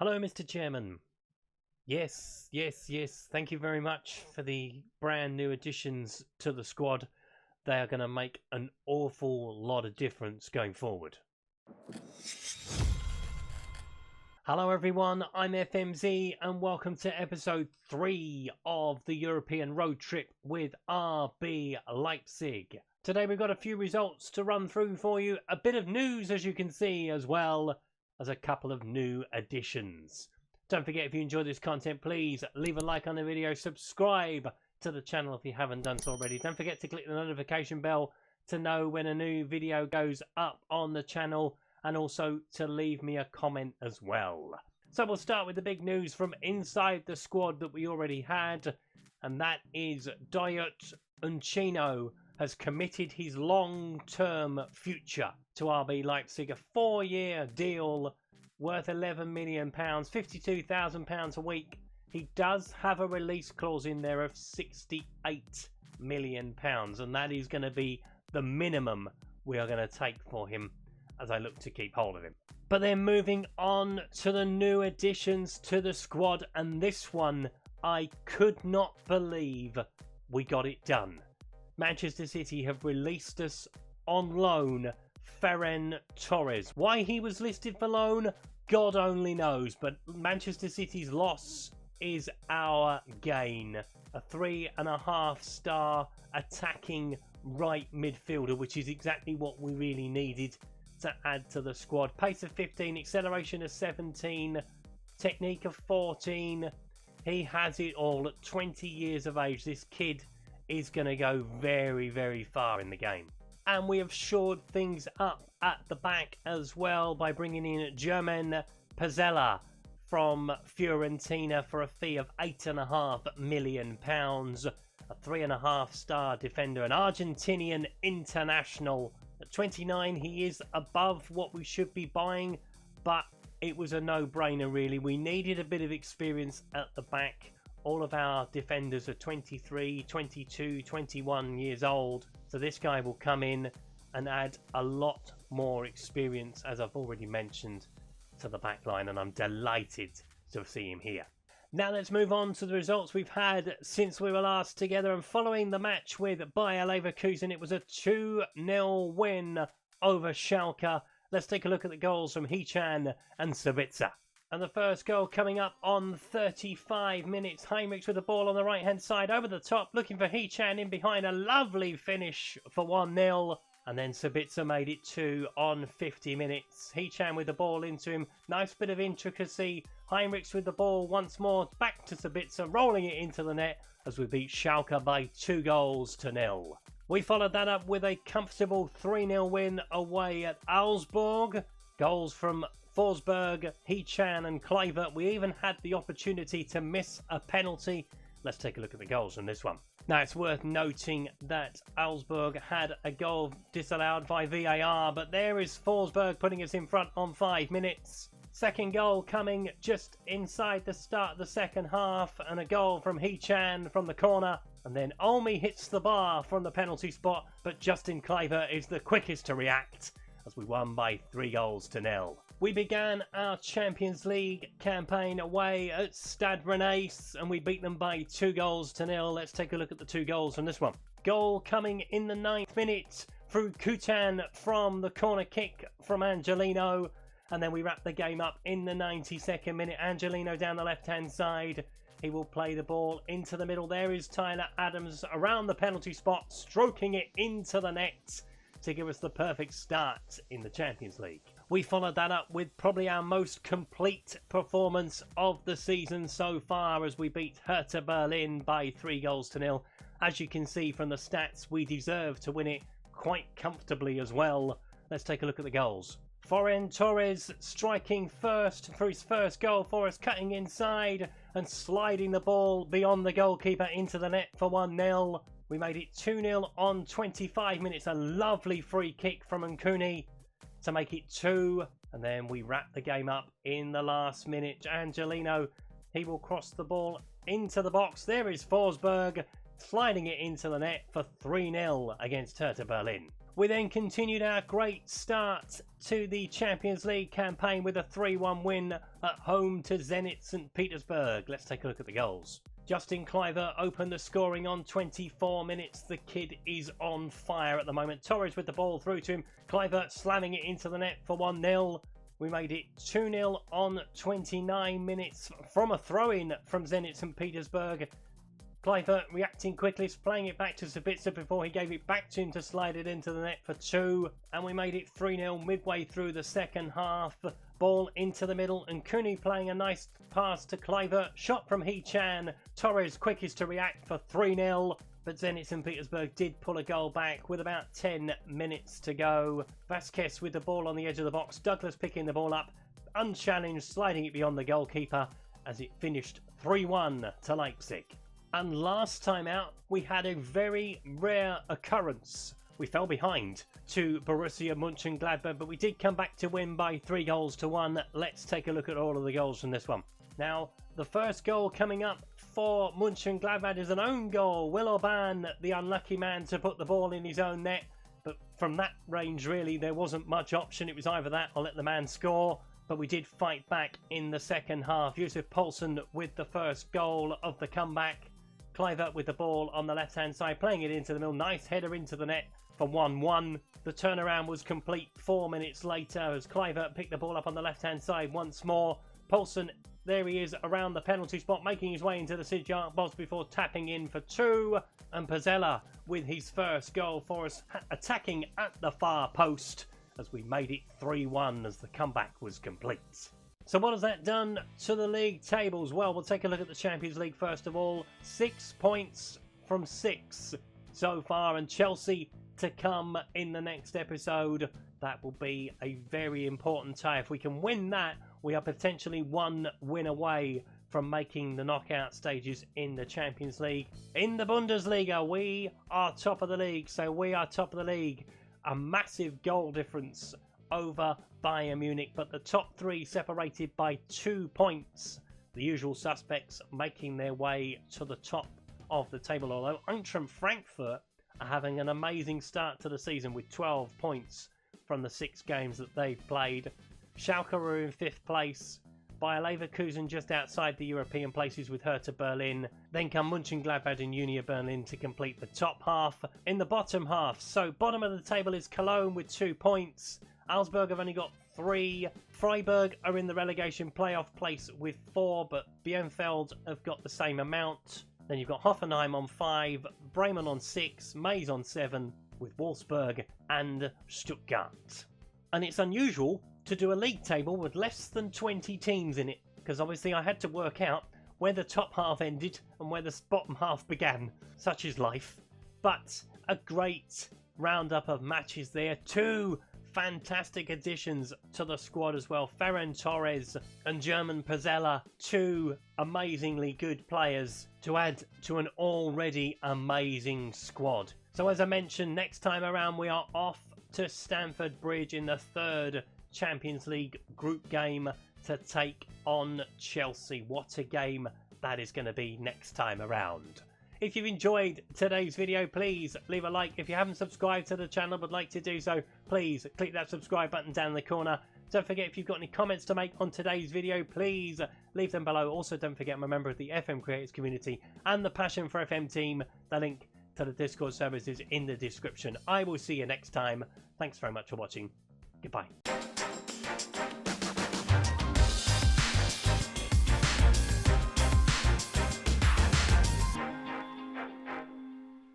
Hello, Mr. Chairman. Yes. Thank you very much for the brand new additions to the squad. They are going to make an awful lot of difference going forward. Hello, everyone. I'm FMZ, and welcome to episode 3 of the European Roadtrip with RB Leipzig. Today we've got a few results to run through for you, a bit of news as you can see, as well as a couple of new additions. Don't forget, if you enjoy this content, please leave a like on the video, subscribe to the channel if you haven't done so already. Don't forget to click the notification bell to know when a new video goes up on the channel, and also to leave me a comment as well. So we'll start with the big news from inside the squad that we already had, and that is Dayot Unchino has committed his long-term future to RB Leipzig, a 4-year deal worth £11 million, £52,000 a week. He does have a release clause in there of £68 million, and that is going to be the minimum we are going to take for him as I look to keep hold of him. But then moving on to the new additions to the squad, and this one I could not believe we got it done. Manchester City have released us on loan Ferran Torres. Why he was listed for loan, God only knows, but Manchester City's loss is our gain. A 3.5-star attacking right midfielder, which is exactly what we really needed to add to the squad. Pace of 15, acceleration of 17, technique of 14. He has it all. At 20 years of age, this kid is going to go very, very far in the game. And we have shored things up at the back as well by bringing in German Pizzella from Fiorentina for a fee of £8.5 million. A 3.5-star defender, an Argentinian international. At 29, he is above what we should be buying, but it was a no-brainer really. We needed a bit of experience at the back. All of our defenders are 23, 22, 21 years old. So this guy will come in and add a lot more experience, as I've already mentioned, to the back line, and I'm delighted to see him here. Now let's move on to the results we've had since we were last together. And following the match with Bayer Leverkusen, it was a 2-0 win over Schalke. Let's take a look at the goals from Hichan and Sabitzer. And the first goal coming up on 35 minutes. Heinrichs with the ball on the right-hand side, over the top, looking for Hichan in behind. A lovely finish for 1-0. And then Sabitzer made it 2 on 50 minutes. Hichan with the ball into him. Nice bit of intricacy. Heinrichs with the ball once more. Back to Sabitzer, rolling it into the net as we beat Schalke by 2-0. We followed that up with a comfortable 3-0 win away at Augsburg. Goals from Forsberg, Hichan and Kluivert. We even had the opportunity to miss a penalty. Let's take a look at the goals from this one. Now, it's worth noting that Augsburg had a goal disallowed by VAR, but there is Forsberg putting us in front on 5 minutes. Second goal coming just inside the start of the second half, and a goal from Hichan from the corner. And then Olmi hits the bar from the penalty spot, but Justin Kluivert is the quickest to react as we won by 3-0. We began our Champions League campaign away at Stade Rennais, and we beat them by 2-0. Let's take a look at the 2 goals from this one. Goal coming in the 9th minute through Kutan from the corner kick from Angelino. And then we wrap the game up in the 92nd minute. Angelino down the left-hand side. He will play the ball into the middle. There is Tyler Adams around the penalty spot, stroking it into the net to give us the perfect start in the Champions League. We followed that up with probably our most complete performance of the season so far as we beat Hertha Berlin by 3-0. As you can see from the stats, we deserve to win it quite comfortably as well. Let's take a look at the goals. Ferran Torres striking first for his first goal for us, cutting inside and sliding the ball beyond the goalkeeper into the net for 1-0. We made it 2-0 on 25 minutes. A lovely free kick from Nkuni to make it 2. And then we wrap the game up in the last minute. Angelino, he will cross the ball into the box. There is Forsberg sliding it into the net for 3-0 against Hertha Berlin. We then continued our great start to the Champions League campaign with a 3-1 win at home to Zenit St. Petersburg. Let's take a look at the goals. Justin Kluivert opened the scoring on 24 minutes. The kid is on fire at the moment. Torres with the ball through to him. Kluivert slamming it into the net for 1-0. We made it 2-0 on 29 minutes from a throw-in from Zenit St. Petersburg. Kluivert reacting quickly, playing it back to Sabitzer before he gave it back to him to slide it into the net for 2. And we made it 3-0 midway through the second half. Ball into the middle and Cooney playing a nice pass to Kluivert. Shot from Hee-chan. Torres quickest to react for 3-0. But Zenit St. Petersburg did pull a goal back with about 10 minutes to go. Vasquez with the ball on the edge of the box. Douglas picking the ball up, unchallenged, sliding it beyond the goalkeeper as it finished 3-1 to Leipzig. And last time out, we had a very rare occurrence. We fell behind to Borussia Mönchengladbach, but we did come back to win by 3-1. Let's take a look at all of the goals from this one. Now, the first goal coming up for Mönchengladbach is an own goal. Will Orban, the unlucky man to put the ball in his own net. But from that range, really, there wasn't much option. It was either that or let the man score. But we did fight back in the second half. Yusuf Poulsen with the first goal of the comeback. Kluivert with the ball on the left-hand side, playing it into the middle. Nice header into the net for 1-1. The turnaround was complete 4 minutes later as Kluivert picked the ball up on the left-hand side once more. Poulsen, there he is around the penalty spot, making his way into the Sidjark box before tapping in for 2. And Pezzella with his first goal for us, attacking at the far post as we made it 3-1 as the comeback was complete. So what has that done to the league tables? Well, we'll take a look at the Champions League first of all. 6 points from 6 so far, and Chelsea to come in the next episode. That will be a very important tie. If we can win that, we are potentially 1 win away from making the knockout stages in the Champions League. In the Bundesliga, we are top of the league, so we are top of the league. A massive goal difference over Bayern Munich, but the top 3 separated by 2 points. The usual suspects making their way to the top of the table, although Eintracht Frankfurt are having an amazing start to the season with 12 points from the 6 games that they've played. Schalke are in 5th place, Bayer Leverkusen just outside the European places with Hertha Berlin. Then come Mönchengladbach and Union Berlin to complete the top half. In the bottom half, so bottom of the table is Cologne with 2 points. Augsburg have only got 3. Freiburg are in the relegation playoff place with 4, but Bielefeld have got the same amount. Then you've got Hoffenheim on 5, Bremen on 6, Mainz on 7, with Wolfsburg and Stuttgart. And it's unusual to do a league table with less than 20 teams in it, because obviously I had to work out where the top half ended and where the bottom half began. Such is life. But a great roundup of matches there. 2 fantastic additions to the squad as well. Ferran Torres and German Pezzella, 2 amazingly good players to add to an already amazing squad. So as I mentioned, next time around we are off to Stamford Bridge in the 3rd Champions League group game to take on Chelsea. What a game that is going to be next time around. If you've enjoyed today's video, please leave a like. If you haven't subscribed to the channel but like to do so, please click that subscribe button down in the corner. Don't forget, if you've got any comments to make on today's video, please leave them below. Also, don't forget I'm a member of the FM Creators community and the Passion for FM team. The link to the Discord servers is in the description. I will see you next time. Thanks very much for watching. Goodbye.